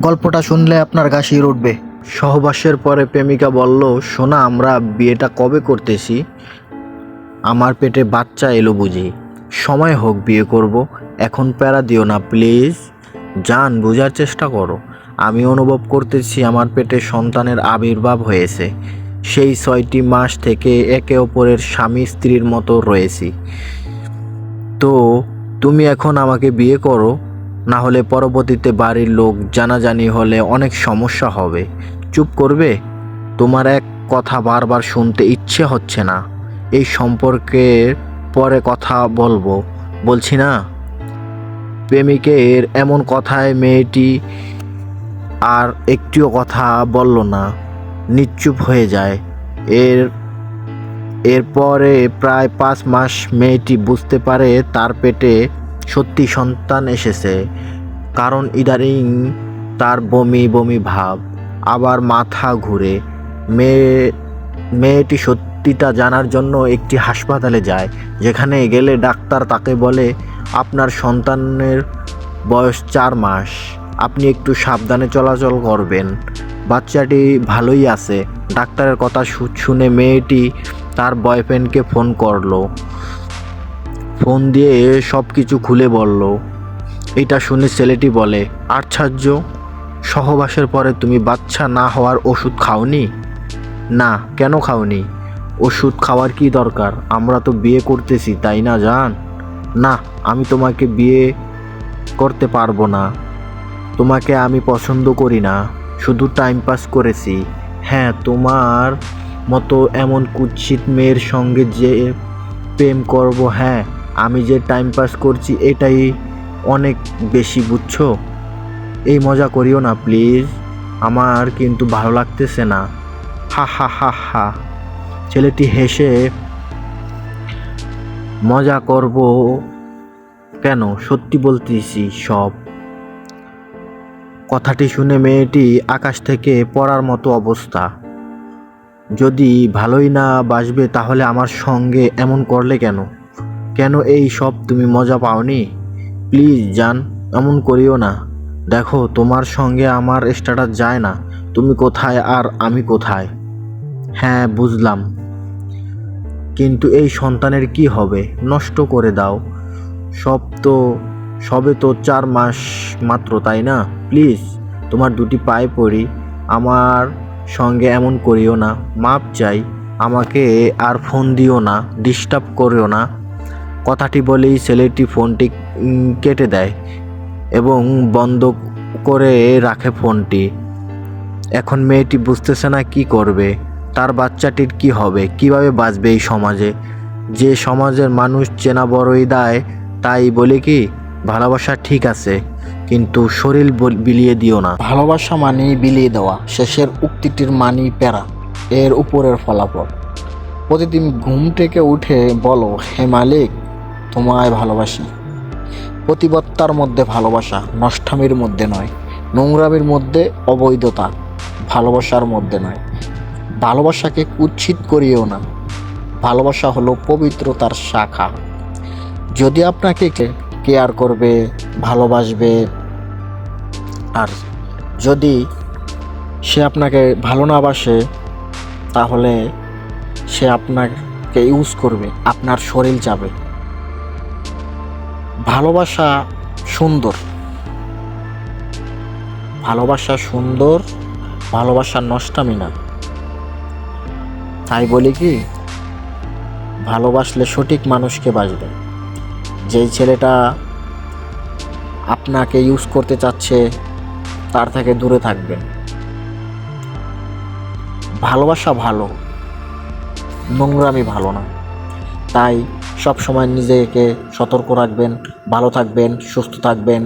গল্পটা শুনলে আপনার গা শিউরে উঠবে। সহবাসের পরে প্রেমিকা বলল, সোনা আমরা বিয়েটা কবে করতেছি? আমার পেটে বাচ্চা এলো বুঝি, সময় হোক বিয়ে করব, এখন প্যারা দিও না প্লিজ। জান, বোঝার চেষ্টা করো। আমি অনুভব করতেছি আমার পেটে সন্তানের আবির্ভাব হয়েছে। সেই 6টি মাস থেকে একে অপরের স্বামী স্ত্রীর মতো রয়েছি। তো তুমি এখন আমাকে বিয়ে করো, না হলে পরবর্তীতে বাড়ির লোক জানাজানি হলে অনেক সমস্যা হবে। চুপ করবে? তোমার এক কথা বারবার শুনতে ইচ্ছে হচ্ছে না? এই সম্পর্কের পরে কথা বলছি না। প্রেমিকের এমন কথায় মেয়েটি আর একটিও কথা বলল না, নিশ্চুপ হয়ে যায়। এরপরে প্রায় 5 মাস মেয়েটি বুঝতে পারে তার পেটে সত্যি সন্তান এসেছে। কারণ ইদানিং তার বমি বমি ভাব, আবার মাথা ঘুরে। মেয়েটি সত্যিটা জানার জন্য একটি হাসপাতালে যায়, যেখানে গেলে ডাক্তার তাকে বলে, আপনার সন্তানের বয়স 4 মাস, আপনি একটু সাবধানে চলাচল করবেন। বাচ্চাটি ভালোই আছে। ডাক্তারের কথা শুনে মেয়েটি তার বয়ফ্রেন্ডকে ফোন করলো। ফোন দিয়ে সব কিছু খুলে বলল। এটা শুনে ছেলেটি বলে, আশ্চর্য, সহবাসের পরে তুমি বাচ্চা না হওয়ার ওষুধ খাওনি? না, কেন খাওনি? ওষুধ খাওয়ার কি দরকার? আমরা তো বিয়ে করতেছি, তাই না জান? না, আমি তোমাকে বিয়ে করতে পারবো না। তোমাকে আমি পছন্দ করি না, শুধু টাইম পাস করেছি। হ্যাঁ, তোমার মতো এমন কুৎসিত মেয়ের সঙ্গে যে প্রেম করব, হ্যাঁ, আমি যে টাইম পাস করছি এটাই অনেক বেশি, বুঝছো? এই মজা করিও না প্লিজ, আমার কিন্তু ভালো লাগতেছে না। হা হা হা হা। ছেলেটি হেসে, মজা করব কেন, সত্যি বলতেছি সব। কথাটি শুনে মেয়েটি আকাশ থেকে পড়ার মতো অবস্থা। যদি ভালোই না বাসবে তাহলে আমার সঙ্গে এমন করলে কেন? কেন এই সব তুমি মজা পাওনি? প্লিজ জান, এমন করিও না। দেখো, তোমার সঙ্গে আমার স্ট্যাটাস যায় না। তুমি কোথায় আর আমি কোথায়? হ্যাঁ বুঝলাম, কিন্তু এই সন্তানের কি হবে? নষ্ট করে দাও। সবে তো 4 মাস মাত্র, তাই না? প্লিজ তোমার দুটি পায়ে পড়ি, আমার সঙ্গে এমন করিও না। মাপ চাই, আমাকে আর ফোন দিও না, ডিস্টার্ব করিও না। কথাটি বলেই ছেলেটি ফোনটি কেটে দেয় এবং বন্ধ করে রাখে ফোনটি। এখন মেয়েটি বুঝতেছে না কি করবে। তার বাচ্চাটির কি হবে, কিভাবে বাঁচবে এই সমাজে? যে সমাজের মানুষ চেনা বড়ই দায়। তাই বলে কি, ভালোবাসা ঠিক আছে, কিন্তু শরীর বিলিয়ে দিও না। ভালোবাসা মানেই বিলিয়ে দেওয়া। শেষের উক্তিটির মানেই প্যারা, এর উপরের ফলাফল। প্রতিদিন ঘুম থেকে উঠে বলো, হে মালিক, তোমায় ভালোবাসি। প্রতিবত্তার মধ্যে ভালোবাসা, নষ্টামির মধ্যে নয়। নোংরামির মধ্যে অবৈধতা, ভালোবাসার মধ্যে নয়। ভালোবাসাকে কুৎসিত করিও না। ভালোবাসা হলো পবিত্রতার শাখা। যদি আপনাকে কেয়ার করবে, ভালোবাসবে, আর যদি সে আপনাকে ভালো না বাসে, তাহলে সে আপনাকে ইউজ করবে, আপনার শরীর যাবে। ভালোবাসা সুন্দর, ভালোবাসা সুন্দর, ভালোবাসা নষ্টামি না। তাই বলি কি, ভালোবাসলে সঠিক মানুষকে বাসবে। যেই ছেলেটা আপনাকে ইউজ করতে চাচ্ছে, তার থেকে দূরে থাকবেন। ভালোবাসা ভালো, নোংরামি ভালো না। তাই সব সময় নিজেকে সতর্ক রাখবেন, ভালো থাকবেন, সুস্থ থাকবেন।